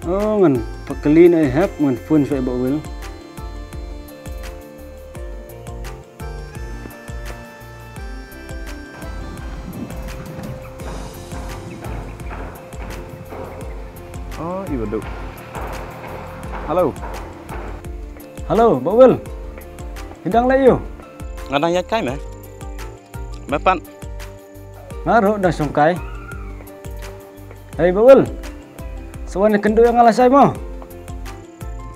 Oh, ngan pekelin hap ngan phone phải bảo will. Oh, iya duk. Halo. Halo, bảo will. Hidang lại yêu. Ngadang ya kai meh. Bapan. Ngaruh dah sungkai. Hey, bảo will. Sewan kendo yang ngalah saya mo.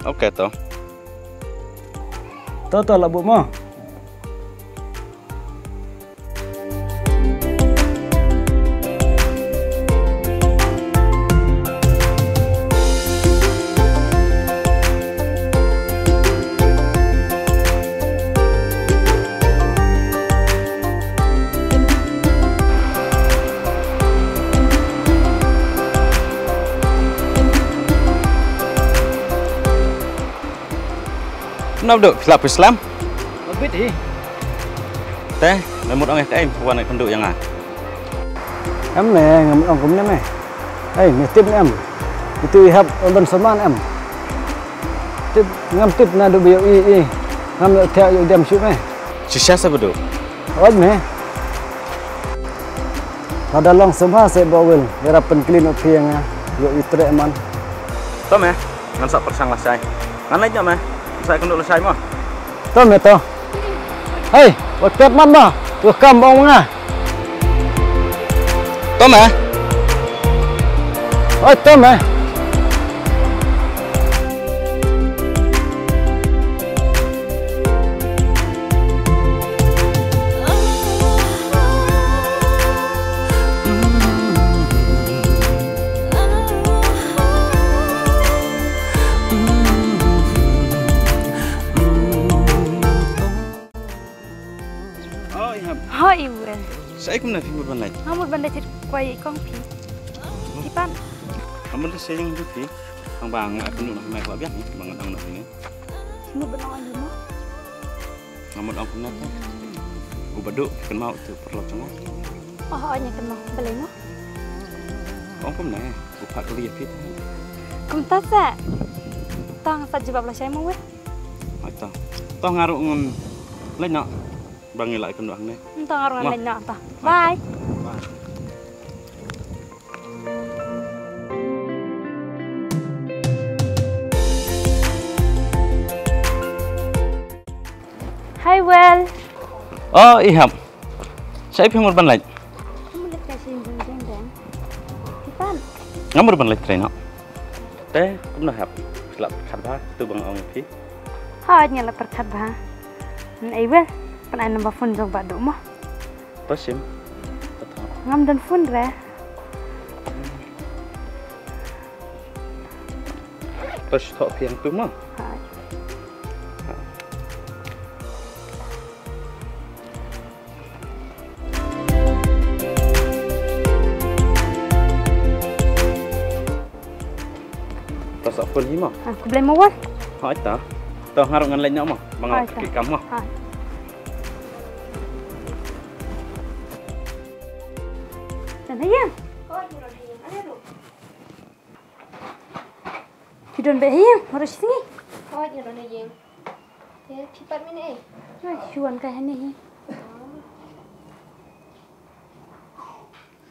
Oke toh. Toto labu mo. Kenapa duk? Silap Islam? Mabit eh. Teh, memut orang em warna kenduk yang Em nè, ngắm ông cũng em. Hey, ngetip em. Itu ihap onton saman em. Tip ngam tip na do bio i. Ngam lo theo yo dem shoot Sisa sebeduk. Oj me. Pada long semha se bawel, era penclean opiang yo itre man. Toh meh, ngan sak persang lah saya. Ngan aja meh. Saya kenduk lesai mah. To me to. Hey, wat pet man ba? Tu kam bong nga. Toh meh. Oj to me. Hai ibu. Saya kena fi murban lagi. Ngamut bandai tir kuai kong pi. Tipan. Kamu tu saya yang tu fi. Ang bang aku nak main kuat biar ni, bang ang nak ini. Semua benang aja mah. Ngamut ang punat. Ubaduk kan mau tu perlu cengah. Oh, hanya kan mau beli mah. Ang pun nak. Upak tu lihat fit. Kum tasa. Tang sa jawab lah saya mau weh. Atau. Toh ngaruh ngun. Lain nak. Bang ilak kan doang ni. Tang ngaruh lain nak ta. Bye. Hai Well. Oh, iham. Saya fi murban lagi. Kamu lihat kasih jeng jeng. Tipan. Ngamur ban lagi train nak. Teh, kamu nak hap. Selap khabar tu bang ang fi. Hanya lah perkat bah. Nah Well. Kan ada nombor phone jauh badu mah. Pasim. Ngam dan phone re. Pas tok piang tu mah. Pas phone ni mah. Aku boleh mau weh. Hai ta. Toh ngaruh ngan lain nak mah. Bang Hai, kaki ta. kamu mah. Hai. Dan ayam. Hidon behiyam, harus sini. Oh, dia orang yang dia cepat mana? Cuan kah ni?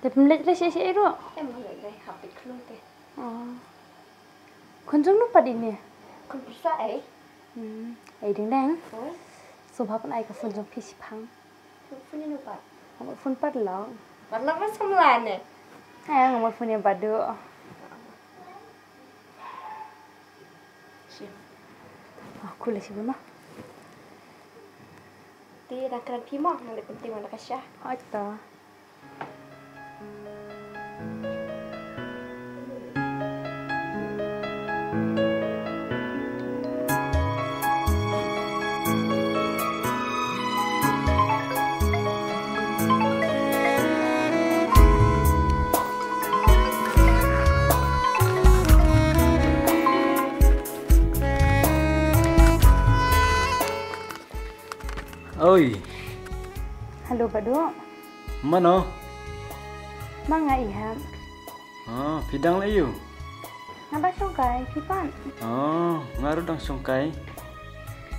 Tapi melihat rasa si Ero. Emang ada habis keluar ke? Oh. Kunjung lupa di ni. Kau bisa Ai deng. Oh, Subha pun ai ka phone jong pisi phang. phone ni lupa. Ngamut phone pat long. Warna apa semula ni? Ai ngamut phone yang badu. Aku lah sih mah. Dia nak kena pimah, nak penting mana kasih. Oh itu. Oi, Halo badu. mana? Manga iham. Pidang lah you. Ngapa sungkai, Kipan? Oh, ngaruh dang sungkai.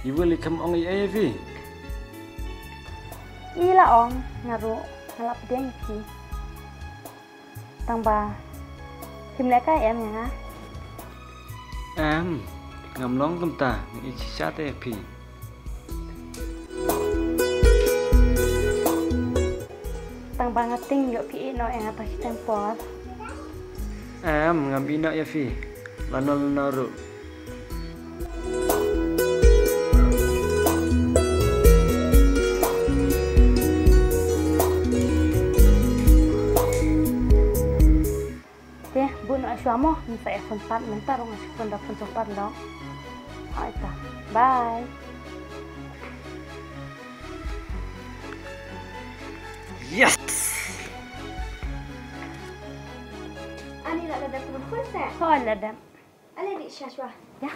Ibu likam ong iya vi. Ila ong ngaruh ngalap dia ki. Tangba. Kim leka em yang ah. Em, ngamlong tum ta, ni chat vi. Tangba ngating yo pi no yang atas tempor. Em, ngambina ya vi. Lanol naru. Suamo, minta iPhone 4, minta rong iPhone 4 dong. Oh, itu. Bye. Yes. Ani nak ladam perempuan tak? Oh, ladam. Ani di Syashwa. Ya.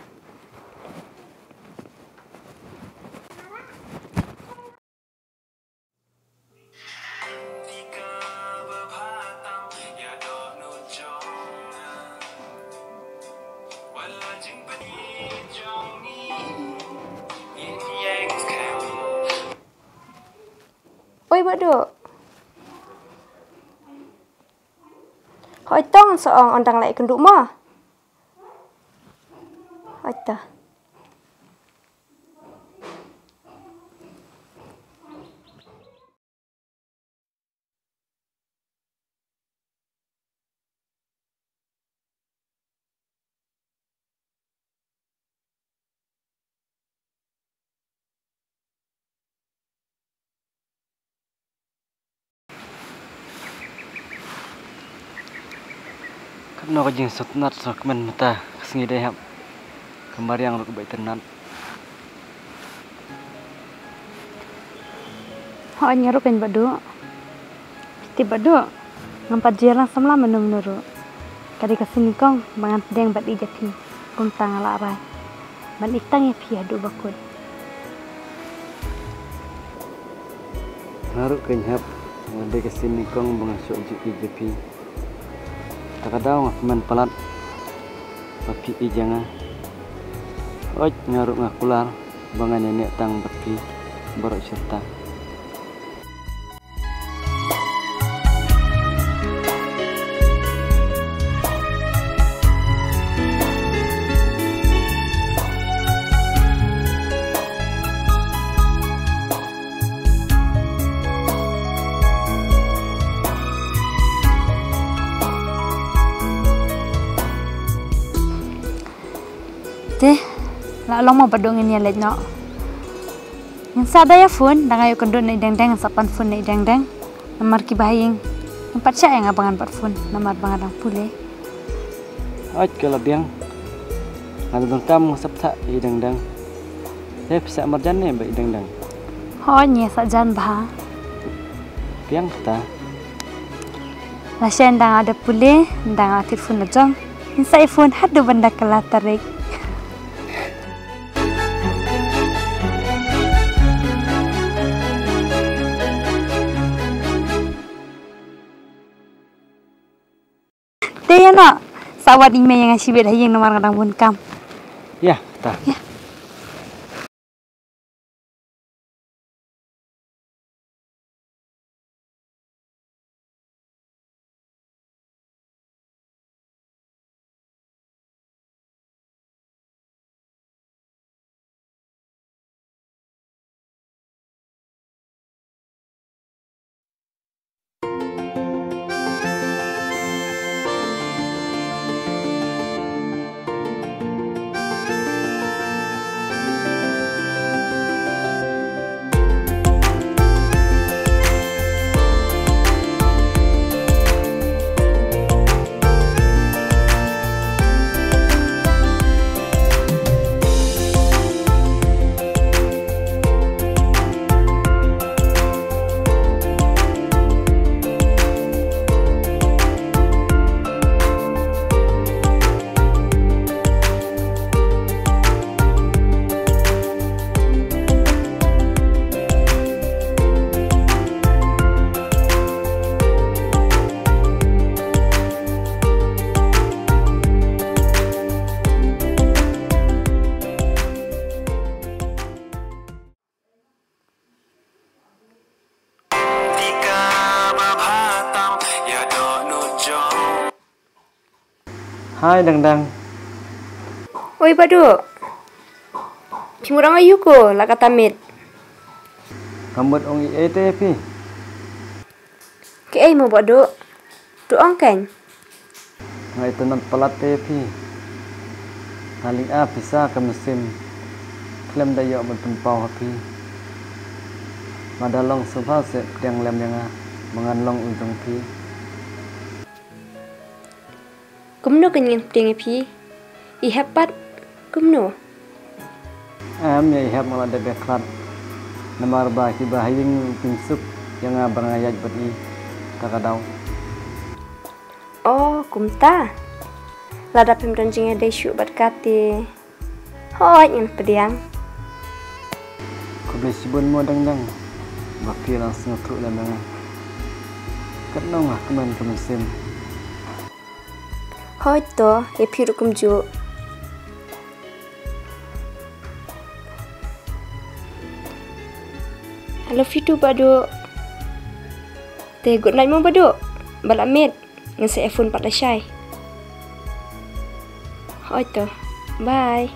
Oi bodoh. Hoi tong seorang ondang lai kenduk mah. Hoi ta. Kena kajing sotnat sakmen mata kesengi deh hap. Kembali yang lu kebaik ternat. Oh, nyaru kan badu. Ti badu. Ngampat jalan samla menung-nuru. Kadi kesini kong mangan pedang bat ijapi. Kong tang ala arai. Ban itang ya pi adu bakul. Naruh kenyap. Ngade kesini kong mengasuk ijapi. Takadaw nga kemen pelat. Papi ijanga. Oj ngaruk ngakular. Bangan nenek tang papi. Borok serta. Teh, la long mau badong ini lej no. Yang sada ya phone, dang ayo kendon ni deng sapan phone ni deng. Nomor ki bahing. Empat sia yang abangan pat phone, nomor bangadang pule. Oj kalau biang. Ada bengkam sabta i deng. Saya bisa marjan ni baik deng. Ho nye sajan bah. Biang ta. La shen dang ada pule, dang atir phone najong. Insa iPhone hadu benda kala tarik. Teh no, sawat ime yang ngasih beda yang nomor kadang pun kam. Ya, ta. Ya. Hai dang-dang. Oi Baduk. Cimurang ayu ko la katamit. Rambut ong te pi. Ke ai mo Baduk. Tu ong kan. Ngai tenat pelat te pi. Haling a bisa ke mesin. Klem dayo bertempau api. Madalong subha se yang lem yang menganlong ujung pi. Kumno kenyang ting pi. I hepat kumno. Am ya ihap malah de beklat. Namar ba ki bahaying pingsuk yang bangayaj beri kakadau. Oh, kumta. Lada pemdanjing ada isu berkati. Hoi yang pediang. Ku beli sibun mo dang-dang. Bapi langsung truk lem yang. Kenong lah kemen ke mesin. Hoi to, ya piru kumju. I love you too, Baduk. Teh, good night mo, Baduk. Balamit. Ngan sa iPhone 14 syai. Hoi to. Bye.